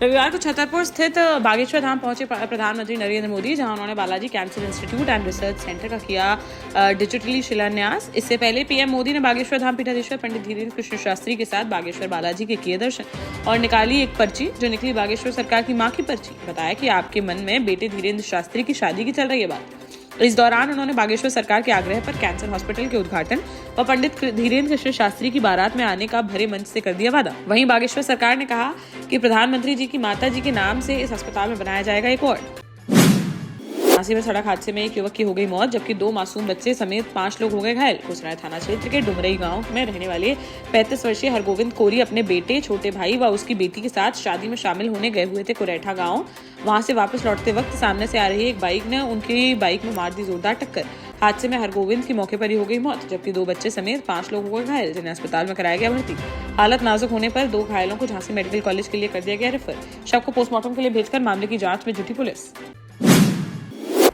रविवार को छतरपुर स्थित बागेश्वर धाम पहुंचे प्रधानमंत्री नरेंद्र मोदी, जहां उन्होंने Balaji cancer institute and research centre का किया डिजिटली शिलान्यास। इससे पहले पीएम मोदी ने बागेश्वर धाम पीठाधीश्वर पंडित धीरेन्द्र कृष्ण शास्त्री के साथ बागेश्वर बालाजी के किए दर्शन और निकाली एक पर्ची, जो निकली बागेश्वर सरकार की मां की पर्ची। बताया कि आपके मन में बेटे धीरेन्द्र शास्त्री की शादी की चल रही है बात। इस दौरान उन्होंने बागेश्वर सरकार के आग्रह पर कैंसर हॉस्पिटल के उद्घाटन व पंडित धीरेन्द्र कृष्ण शास्त्री की बारात में आने का भरे मंच से कर दिया वादा। वहीं बागेश्वर सरकार ने कहा कि प्रधानमंत्री जी की माता जी के नाम से इस अस्पताल में बनाया जाएगा एक वार्ड। झांसी में सड़क हादसे में एक युवक की हो गई मौत, जबकि 2 मासूम बच्चे समेत 5 लोग हो गए घायल। कुसराय थाना क्षेत्र के डुमरई गांव में रहने वाले 35 वर्षीय हरगोविंद कोरी अपने बेटे, छोटे भाई व उसकी बेटी के साथ शादी में शामिल होने गए हुए थे कुरैठा गांव। वहां से वापस लौटते वक्त सामने से आ रही एक बाइक ने उनकी बाइक में मार दी जोरदार टक्कर। हादसे में हरगोविंद की मौके पर ही हो गई मौत, जबकि 2 बच्चे समेत 5 लोग हो गए घायल, जिन्हें अस्पताल में कराया गया भर्ती। हालत नाजुक होने पर 2 घायलों को झांसी मेडिकल कॉलेज के लिए कर दिया गया रेफर। शव को पोस्टमार्टम के लिए भेजकर मामले की जांच में जुटी पुलिस।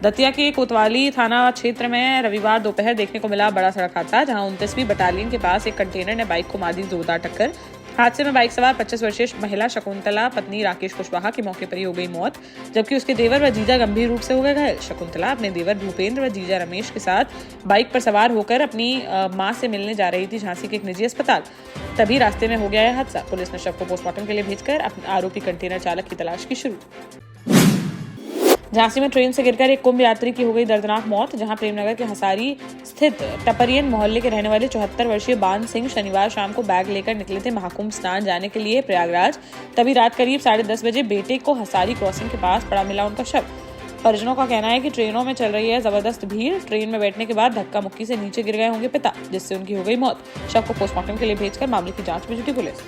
दतिया के कोतवाली थाना क्षेत्र में रविवार दोपहर देखने को मिला बड़ा सड़क हादसा, जहां 29वीं बटालियन के पास एक कंटेनर ने बाइक को मार दी जोरदार टक्कर। हादसे में बाइक सवार 25 वर्षीय महिला शकुंतला पत्नी राकेश कुशवाहा की मौके पर ही हो गई मौत, जबकि उसके देवर व जीजा गंभीर रूप से हो गए घायल। शकुंतला अपने देवर भूपेंद्र व जीजा रमेश के साथ बाइक पर सवार होकर अपनी मां से मिलने जा रही थी झांसी के एक निजी अस्पताल। तभी रास्ते में हो गया यह हादसा। पुलिस ने शव को पोस्टमार्टम के लिए भेजकर आरोपी कंटेनर चालक की तलाश की शुरू। झांसी में ट्रेन से गिरकर एक कुंभ यात्री की हो गई दर्दनाक मौत, जहां प्रेमनगर के हसारी स्थित टपरियन मोहल्ले के रहने वाले 74 वर्षीय बान सिंह शनिवार शाम को बैग लेकर निकले थे महाकुंभ स्नान जाने के लिए प्रयागराज। तभी रात करीब 10:30 बजे बेटे को हसारी क्रॉसिंग के पास पड़ा मिला उनका शव। परिजनों का कहना है कि ट्रेनों में चल रही है जबरदस्त भीड़। ट्रेन में बैठने के बाद धक्का मुक्की से नीचे गिर गए होंगे पिता, जिससे उनकी हो गई मौत। शव को पोस्टमार्टम के लिए भेजकर मामले की जांच में जुटी पुलिस।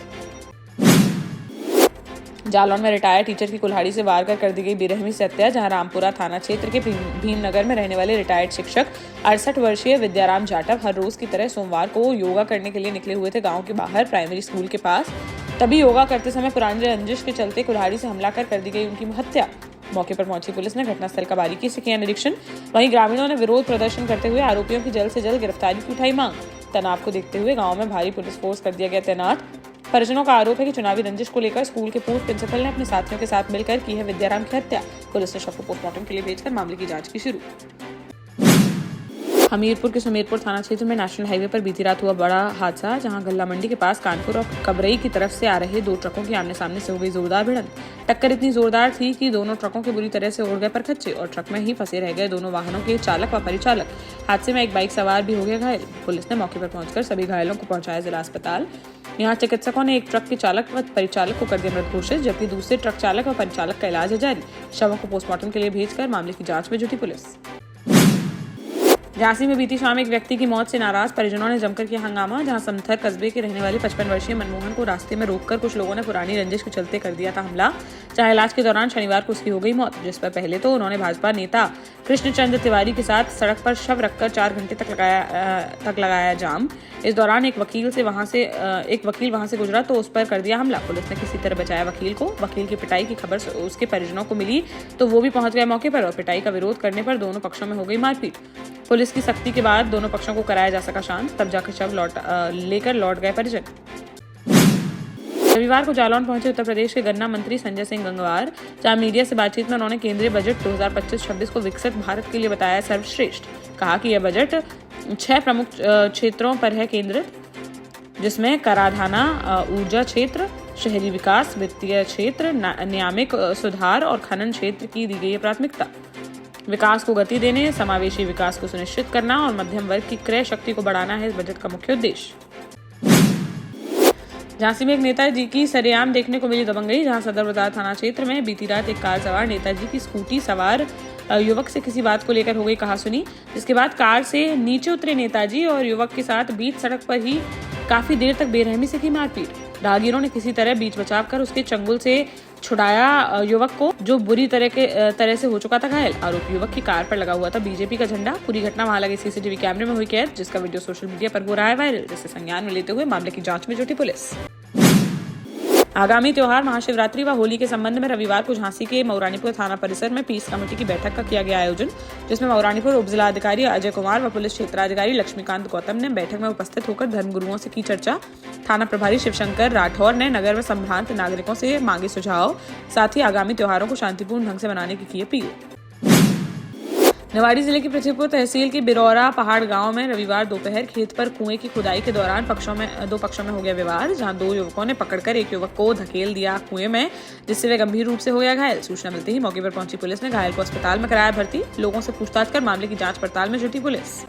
जालौन में रिटायर्ड टीचर की कुल्हाड़ी से वार कर दी गई बेरहमी से हत्या, जहां रामपुरा थाना क्षेत्र के भीमनगर में रहने वाले रिटायर्ड शिक्षक 68 वर्षीय विद्याराम जाटव हर रोज की तरह सोमवार को योगा करने के लिए निकले हुए थे गांव के बाहर प्राइमरी स्कूल के पास। तभी योगा करते समय पुरानी रंजिश के चलते कुल्हाड़ी से हमला कर दी गई उनकी हत्या। मौके पर पहुंची पुलिस ने घटनास्थल का बारीकी से किया निरीक्षण। वहीं ग्रामीणों ने विरोध प्रदर्शन करते हुए आरोपियों की जल्द से जल्द गिरफ्तारी की उठाई मांग। तनाव को देखते हुए गाँव में भारी पुलिस फोर्स कर दिया गया तैनात। परिजनों का आरोप है कि चुनावी रंजिश को लेकर स्कूल के पूर्व प्रिंसिपल ने अपने साथियों के साथ मिलकर की है विद्याराम की हत्या। पुलिस ने शव को पोस्टमार्टम के लिए भेजकर मामले की जांच की शुरू। हमीरपुर के समीरपुर थाना क्षेत्र में नेशनल हाईवे पर बीती रात हुआ बड़ा हादसा, जहां गल्ला मंडी के पास कानपुर और कबरई की तरफ से आ रहे 2 ट्रकों की आमने सामने से हो गई जोरदार भिड़ंत। टक्कर इतनी जोरदार थी कि दोनों ट्रकों के बुरी तरह से उड़ गए परखच्चे और ट्रक में ही फंसे रह गए दोनों वाहनों के चालक व परिचालक। हादसे में एक बाइक सवार भी हो गया घायल। पुलिस ने मौके पर पहुंचकर सभी घायलों को पहुंचाया जिला अस्पताल। यहाँ चिकित्सकों ने एक ट्रक के चालक व परिचालक को कर दिया मृत घोषित, जबकि दूसरे ट्रक चालक व परिचालक का इलाज है जारी। शवों को पोस्टमार्टम के लिए भेजकर मामले की जांच में जुटी पुलिस। झांसी में बीती शाम एक व्यक्ति की मौत से नाराज परिजनों ने जमकर किया हंगामा, जहां समथर कस्बे के रहने वाले 55 वर्षीय मनमोहन को रास्ते में रोककर कुछ लोगों ने पुरानी रंजिश के चलते कर दिया था हमला, जहां इलाज के दौरान शनिवार को उसकी हो गई मौत, जिस पर पहले तो उन्होंने भाजपा नेता कृष्णचंद्र तिवारी के साथ सड़क पर शव रखकर 4 घंटे तक लगाया जाम। इस दौरान एक वकील वहां से गुजरा तो उस पर कर दिया हमला। पुलिस ने किसी तरह बचाया वकील को। वकील की पिटाई की खबर उसके परिजनों को मिली तो वो भी पहुंच गए मौके पर और पिटाई का विरोध करने पर दोनों पक्षों में हो गई मारपीट। पुलिस की सख्ती के बाद दोनों पक्षों को कराया जा सका शांत, तब जाकर शव लेकर लौट गए परिजन। रविवार को जालौन पहुंचे उत्तर प्रदेश के गन्ना मंत्री संजय सिंह गंगवार, जहां मीडिया से बातचीत में उन्होंने केंद्रीय बजट 2025-26 को विकसित भारत के लिए बताया सर्वश्रेष्ठ। कहा कि यह बजट 6 प्रमुख क्षेत्रों पर है केंद्रित, जिसमें कराधाना, ऊर्जा क्षेत्र, शहरी विकास, वित्तीय क्षेत्र, नियामक सुधार और खनन क्षेत्र की दी गई है प्राथमिकता। विकास को गति देने, समावेशी विकास को सुनिश्चित करना और मध्यम वर्ग की क्रय शक्ति को बढ़ाना है इस बजट का मुख्य उद्देश्य। झांसी में एक नेताजी की सरेआम देखने को मिली दबंगई, जहां सदर बाजार थाना क्षेत्र में बीती रात एक कार सवार नेताजी की स्कूटी सवार युवक से किसी बात को लेकर हो गई कहासुनी, जिसके बाद कार से नीचे उतरे नेताजी और युवक के साथ बीच सड़क पर ही काफी देर तक बेरहमी से की मारपीट। राहगीरों ने किसी तरह बीच बचाव कर उसके चंगुल से छुड़ाया युवक को, जो बुरी तरह से हो चुका था घायल। आरोपी युवक की कार पर लगा हुआ था बीजेपी का झंडा। पूरी घटना वहां लगे सीसीटीवी कैमरे में हुई कैद, जिसका वीडियो सोशल मीडिया पर हो रहा है वायरल, जिसे संज्ञान में लेते हुए मामले की जांच में जुटी पुलिस। आगामी त्योहार महाशिवरात्रि व होली के संबंध में रविवार को झांसी के मऊरानीपुर थाना परिसर में पीस कमेटी की बैठक का किया गया आयोजन, जिसमें मऊरानीपुर उप जिलाधिकारी अजय कुमार व पुलिस क्षेत्राधिकारी लक्ष्मीकांत गौतम ने बैठक में उपस्थित होकर धर्मगुरुओं से की चर्चा। थाना प्रभारी शिवशंकर राठौर ने नगर में संभ्रांत नागरिकों से मांगे सुझाव, साथ ही आगामी त्योहारों को शांतिपूर्ण ढंग से मनाने की अपील। निवाड़ी जिले की पृथ्वीपुर तहसील के बिरौरा पहाड़ गांव में रविवार दोपहर खेत पर कुएं की खुदाई के दौरान दो पक्षों में हो गया विवाद, जहां 2 युवकों ने पकड़कर एक युवक को धकेल दिया कुएं में, जिससे वह गंभीर रूप से हो गया घायल। सूचना मिलते ही मौके पर पहुंची पुलिस ने घायल को अस्पताल में कराया भर्ती। लोगों से पूछताछ कर मामले की जांच पड़ताल में जुटी पुलिस।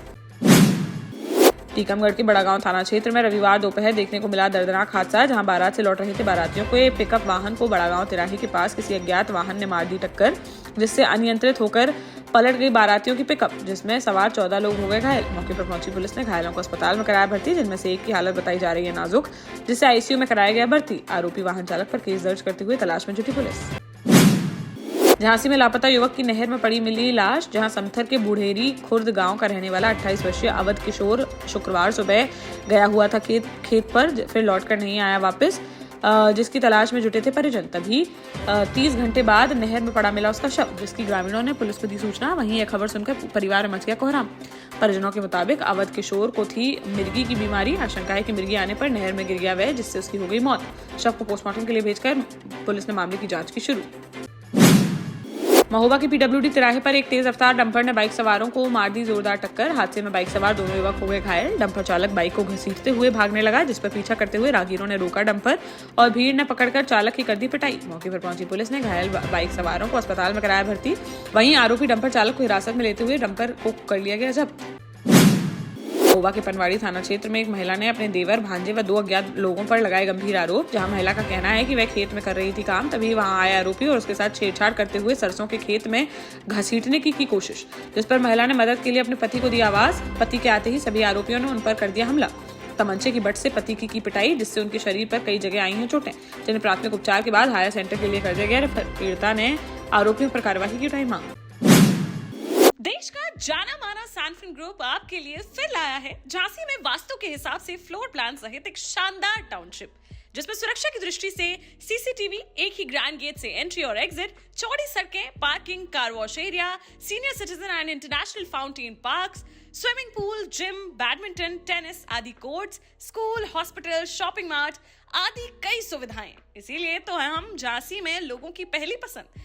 टीकमगढ़ के बड़ागांव थाना क्षेत्र में रविवार दोपहर देखने को मिला दर्दनाक हादसा, जहां बारात से लौट रहे थे बारातियों को पिकअप वाहन को बड़ागांव तिराही के पास किसी अज्ञात वाहन ने मार दी टक्कर, जिससे अनियंत्रित होकर पलट गई बारातियों की पिकअप, जिसमें सवार 14 लोग हो गए घायल। मौके पर पहुंची पुलिस ने घायलों को अस्पताल में कराया भर्ती, जिनमें से एक की हालत बताई जा रही है नाजुक, जिसे आईसीयू में कराया गया भर्ती। आरोपी वाहन चालक पर केस दर्ज करते हुए तलाश में जुटी पुलिस। झांसी में लापता युवक की नहर में पड़ी मिली लाश, जहां समथर के बुढ़ेरी खुर्द गांव का रहने वाला 28 वर्षीय अवध किशोर शुक्रवार सुबह गया हुआ था खेत पर, फिर लौटकर नहीं आया वापस, जिसकी तलाश में जुटे थे परिजन। तभी 30 घंटे बाद नहर में पड़ा मिला उसका शव, जिसकी ग्रामीणों ने पुलिस को दी सूचना। वहीं यह खबर सुनकर परिवार में मच गया कोहराम। परिजनों के मुताबिक अवध किशोर को थी मिर्गी की बीमारी। आशंका है कि मिर्गी आने पर नहर में गिर गया वह, जिससे उसकी हो गई मौत। शव को पोस्टमार्टम के लिए भेजकर पुलिस ने मामले की जांच की शुरू। महोबा के पीडब्ल्यूडी तिराहे पर एक तेज रफ्तार डंपर ने बाइक सवारों को मार दी जोरदार टक्कर। हादसे में बाइक सवार दोनों युवक हो गए घायल। डंपर चालक बाइक को घसीटते हुए भागने लगा, जिस पर पीछा करते हुए राहगीरों ने रोका डंपर और भीड़ ने पकड़कर चालक की कर दी पिटाई। मौके पर पहुंची पुलिस ने घायल बाइक सवारों को अस्पताल में कराया भर्ती। वहीं आरोपी डंपर चालक को हिरासत में लेते हुए डंपर को कर लिया गया जब्त। महोबा के पनवाड़ी थाना क्षेत्र में एक महिला ने अपने देवर, भांजे व 2 अज्ञात लोगों पर लगाए गंभीर आरोप। जहां महिला का कहना है कि वह खेत में कर रही थी काम, तभी वहां आए आरोपी और उसके साथ छेड़छाड़ करते हुए सरसों के खेत में घसीटने की कोशिश, जिस पर महिला ने मदद के लिए अपने पति को दी आवाज। पति के आते ही सभी आरोपियों ने उन पर कर दिया हमला। तमंचे की बट से पति की पिटाई, जिससे उनके शरीर पर कई जगह आई हैं चोटें, जिन्हें प्राथमिक उपचार के बाद हायर सेंटर के लिए कर दिया गया रेफर। पीड़िता ने आरोपियों पर कार्रवाई की उठाई मांग। देश का जाना माना सैनफिन ग्रुप आपके लिए फिर लाया है झांसी में वास्तु के हिसाब से फ्लोर प्लान सहित एक शानदार टाउनशिप, जिसमें सुरक्षा की दृष्टि से सीसीटीवी, एक ही ग्रैंड गेट से एंट्री और एग्जिट, चौड़ी सड़कें, parking, car wash area, senior citizen and international fountain parks, swimming pool, gym, badminton, tennis आदि courts, school, hospital, shopping mart आदि कई सुविधाएं। इसीलिए तो हम झांसी में लोगों की पहली पसंद।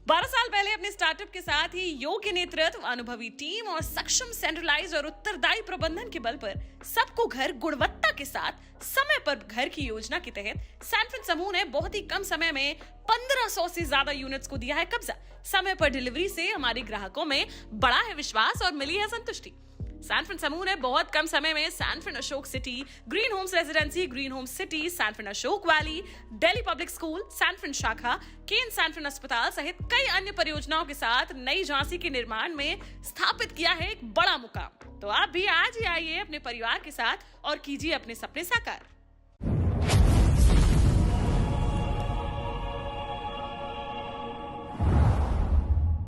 12 साल पहले अपने स्टार्टअप के साथ ही योग्य नेतृत्व, अनुभवी टीम और सक्षम सेंट्रलाइज और उत्तरदायी प्रबंधन के बल पर सबको घर गुणवत्ता के साथ समय पर घर की योजना के तहत सैनफिन समूह ने बहुत ही कम समय में 1500 से ज्यादा यूनिट्स को दिया है कब्जा। समय पर डिलीवरी से हमारे ग्राहकों में बड़ा है विश्वास और मिली है संतुष्टि। सैनफिन समूह ने बहुत कम समय में Sanfin Ashok city, green homes residency, green homes city, Sanfin Ashok valley, Delhi public school, Sanfin शाखा, केन सैनफिन अस्पताल सहित कई अन्य परियोजनाओं के साथ नई झांसी के निर्माण में स्थापित किया है एक बड़ा मुकाम। तो आप भी आज ही आइए अपने परिवार के साथ और कीजिए अपने सपने साकार।